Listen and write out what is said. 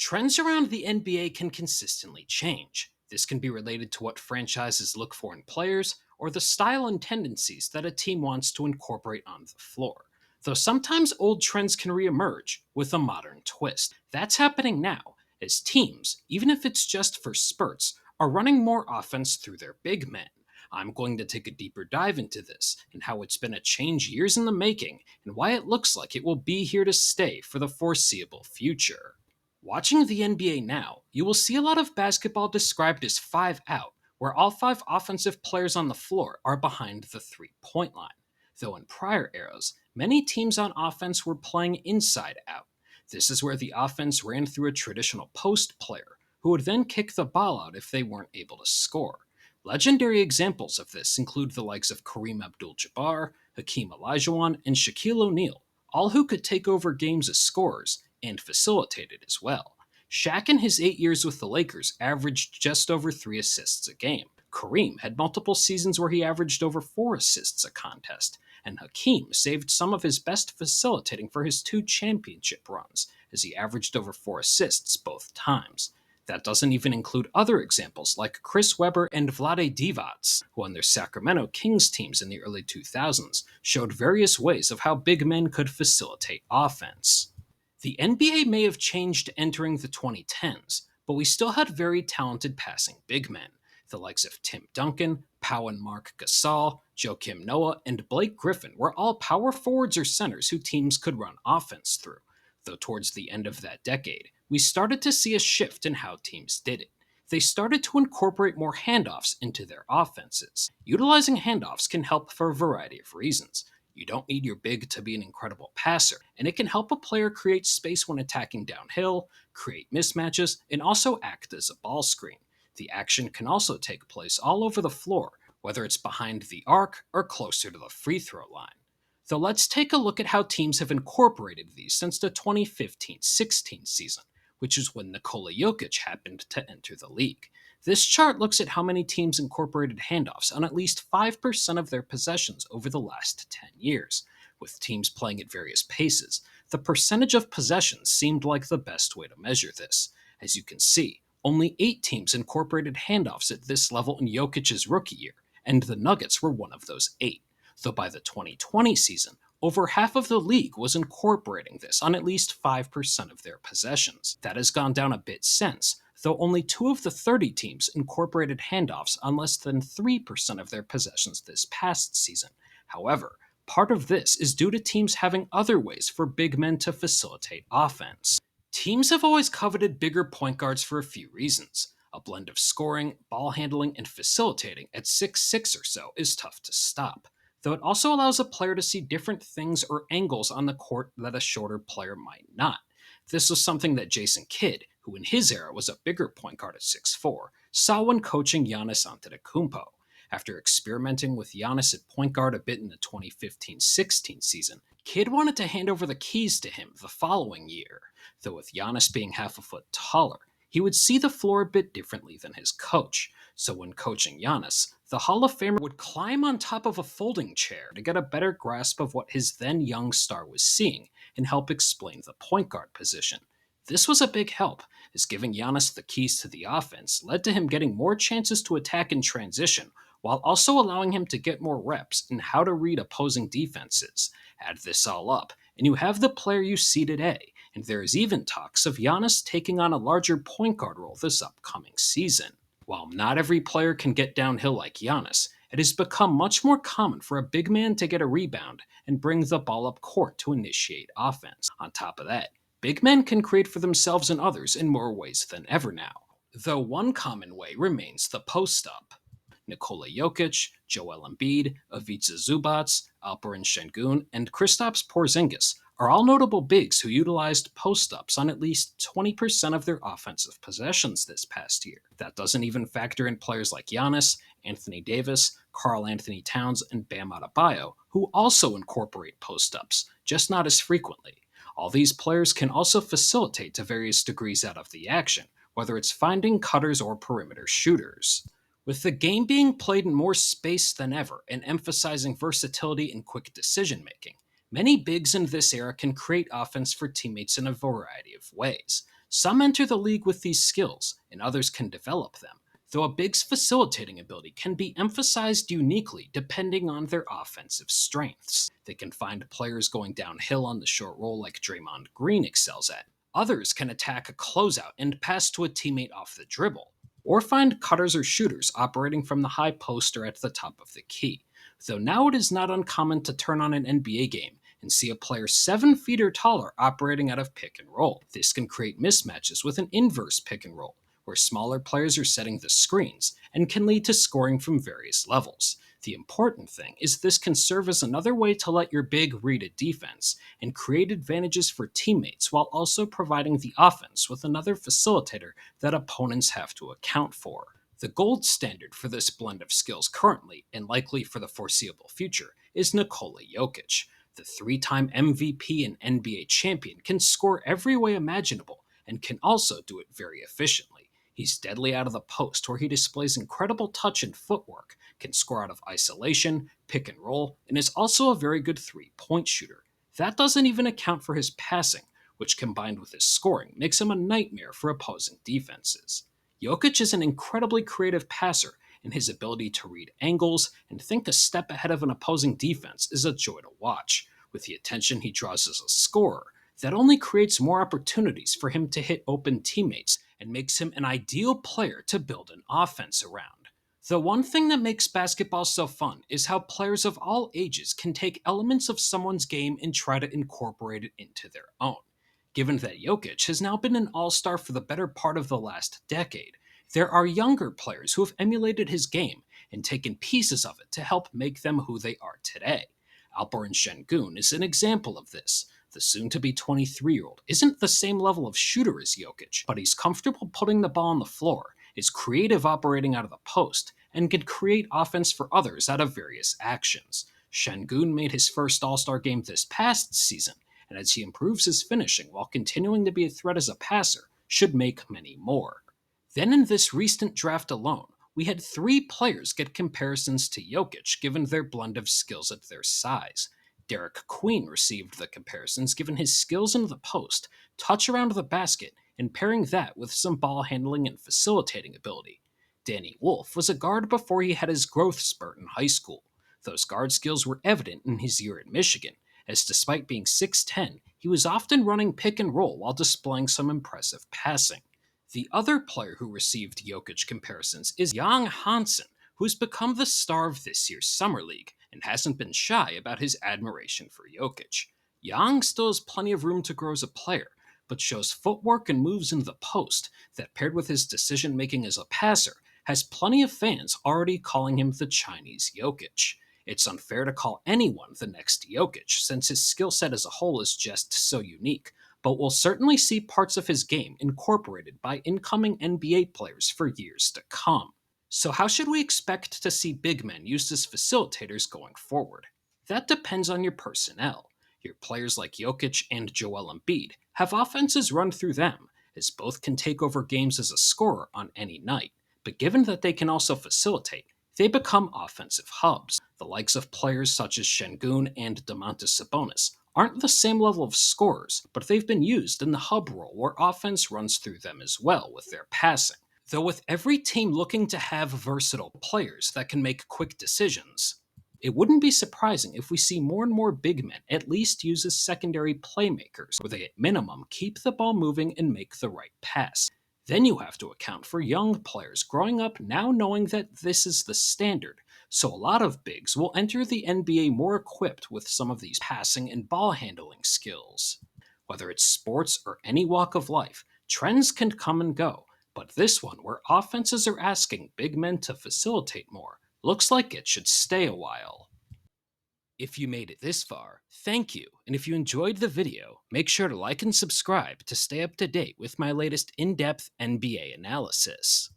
Trends around the NBA can consistently change. This can be related to what franchises look for in players or the style and tendencies that a team wants to incorporate on the floor. Though sometimes old trends can reemerge with a modern twist. That's happening now, as teams, even if it's just for spurts, are running more offense through their big men. I'm going to take a deeper dive into this and how it's been a change years in the making and why it looks like it will be here to stay for the foreseeable future. Watching the NBA now, you will see a lot of basketball described as five out, where all five offensive players on the floor are behind the 3 point line. Though in prior eras, many teams on offense were playing inside out. This is where the offense ran through a traditional post player, who would then kick the ball out if they weren't able to score. Legendary examples of this include the likes of Kareem Abdul-Jabbar, Hakeem Olajuwon, and Shaquille O'Neal, all who could take over games as scorers and facilitated as well. Shaq in his 8 years with the Lakers averaged just over 3 assists a game. Kareem had multiple seasons where he averaged over 4 assists a contest, and Hakeem saved some of his best facilitating for his 2 championship runs, as he averaged over 4 assists both times. That doesn't even include other examples like Chris Webber and Vlade Divac, who on their Sacramento Kings teams in the early 2000s showed various ways of how big men could facilitate offense. The NBA may have changed entering the 2010s, but we still had very talented passing big men. The likes of Tim Duncan, Pau and Mark Gasol, Joakim Noah, and Blake Griffin were all power forwards or centers who teams could run offense through. Though towards the end of that decade, we started to see a shift in how teams did it. They started to incorporate more handoffs into their offenses. Utilizing handoffs can help for a variety of reasons. You don't need your big to be an incredible passer, and it can help a player create space when attacking downhill, create mismatches, and also act as a ball screen. The action can also take place all over the floor, whether it's behind the arc or closer to the free throw line. So let's take a look at how teams have incorporated these since the 2015-16 season, which is when Nikola Jokic happened to enter the league. This chart looks at how many teams incorporated handoffs on at least 5% of their possessions over the last 10 years. With teams playing at various paces, the percentage of possessions seemed like the best way to measure this. As you can see, only 8 teams incorporated handoffs at this level in Jokic's rookie year, and the Nuggets were one of those 8. Though by the 2020 season, over half of the league was incorporating this on at least 5% of their possessions. That has gone down a bit since, though only 2 of the 30 teams incorporated handoffs on less than 3% of their possessions this past season. However, part of this is due to teams having other ways for big men to facilitate offense. Teams have always coveted bigger point guards for a few reasons. A blend of scoring, ball handling, and facilitating at 6'6" or so is tough to stop, though it also allows a player to see different things or angles on the court that a shorter player might not. This was something that Jason Kidd, who in his era was a bigger point guard at 6'4", saw when coaching Giannis Antetokounmpo. After experimenting with Giannis at point guard a bit in the 2015-16 season, Kidd wanted to hand over the keys to him the following year. Though with Giannis being half a foot taller, he would see the floor a bit differently than his coach. So when coaching Giannis, the Hall of Famer would climb on top of a folding chair to get a better grasp of what his then young star was seeing and help explain the point guard position. This was a big help, as giving Giannis the keys to the offense led to him getting more chances to attack in transition, while also allowing him to get more reps in how to read opposing defenses. Add this all up, and you have the player you see today, and there is even talks of Giannis taking on a larger point guard role this upcoming season. While not every player can get downhill like Giannis, it has become much more common for a big man to get a rebound and bring the ball up court to initiate offense. On top of that, big men can create for themselves and others in more ways than ever now, though one common way remains the post-up. Nikola Jokic, Joel Embiid, Ivica Zubac, Alperen Sengun, and Kristaps Porzingis are all notable bigs who utilized post-ups on at least 20% of their offensive possessions this past year. That doesn't even factor in players like Giannis, Anthony Davis, Karl Anthony Towns, and Bam Adebayo, who also incorporate post-ups, just not as frequently. All these players can also facilitate to various degrees out of the action, whether it's finding cutters or perimeter shooters. With the game being played in more space than ever and emphasizing versatility and quick decision-making, many bigs in this era can create offense for teammates in a variety of ways. Some enter the league with these skills, and others can develop them, though a big's facilitating ability can be emphasized uniquely depending on their offensive strengths. They can find players going downhill on the short roll like Draymond Green excels at. Others can attack a closeout and pass to a teammate off the dribble, or find cutters or shooters operating from the high post or at the top of the key. Though now it is not uncommon to turn on an NBA game and see a player 7 feet or taller operating out of pick and roll. This can create mismatches with an inverse pick and roll, where smaller players are setting the screens and can lead to scoring from various levels. The important thing is this can serve as another way to let your big read a defense and create advantages for teammates while also providing the offense with another facilitator that opponents have to account for. The gold standard for this blend of skills currently, and likely for the foreseeable future, is Nikola Jokic. The 3-time MVP and NBA champion can score every way imaginable and can also do it very efficiently. He's deadly out of the post, where he displays incredible touch and footwork, can score out of isolation, pick and roll, and is also a very good 3-point shooter. That doesn't even account for his passing, which combined with his scoring makes him a nightmare for opposing defenses. Jokic is an incredibly creative passer, and his ability to read angles and think a step ahead of an opposing defense is a joy to watch. With the attention he draws as a scorer, that only creates more opportunities for him to hit open teammates and makes him an ideal player to build an offense around. The one thing that makes basketball so fun is how players of all ages can take elements of someone's game and try to incorporate it into their own. Given that Jokic has now been an all-star for the better part of the last decade, there are younger players who have emulated his game and taken pieces of it to help make them who they are today. Alperen Sengun is an example of this. The soon-to-be 23-year-old isn't the same level of shooter as Jokic, but he's comfortable putting the ball on the floor, is creative operating out of the post, and can create offense for others out of various actions. Sengun made his first All-Star game this past season, and as he improves his finishing while continuing to be a threat as a passer, should make many more. Then in this recent draft alone, we had 3 players get comparisons to Jokic given their blend of skills at their size. Derek Queen received the comparisons given his skills in the post, touch around the basket, and pairing that with some ball handling and facilitating ability. Danny Wolf was a guard before he had his growth spurt in high school. Those guard skills were evident in his year at Michigan, as despite being 6'10", he was often running pick and roll while displaying some impressive passing. The other player who received Jokic comparisons is Yang Hansen, who's become the star of this year's Summer League and hasn't been shy about his admiration for Jokic. Yang still has plenty of room to grow as a player, but shows footwork and moves in the post that, paired with his decision-making as a passer, has plenty of fans already calling him the Chinese Jokic. It's unfair to call anyone the next Jokic, since his skill set as a whole is just so unique, but we'll certainly see parts of his game incorporated by incoming NBA players for years to come. So how should we expect to see big men used as facilitators going forward? That depends on your personnel. Your players like Jokic and Joel Embiid have offenses run through them, as both can take over games as a scorer on any night, but given that they can also facilitate, they become offensive hubs. The likes of players such as Sengun and Domantas Sabonis aren't the same level of scorers, but they've been used in the hub role where offense runs through them as well with their passing. Though with every team looking to have versatile players that can make quick decisions, it wouldn't be surprising if we see more and more big men at least use as secondary playmakers, where they at minimum keep the ball moving and make the right pass. Then you have to account for young players growing up now knowing that this is the standard, so a lot of bigs will enter the NBA more equipped with some of these passing and ball handling skills. Whether it's sports or any walk of life, trends can come and go, but this one, where offenses are asking big men to facilitate more, looks like it should stay a while. If you made it this far, thank you, and if you enjoyed the video, make sure to like and subscribe to stay up to date with my latest in-depth NBA analysis.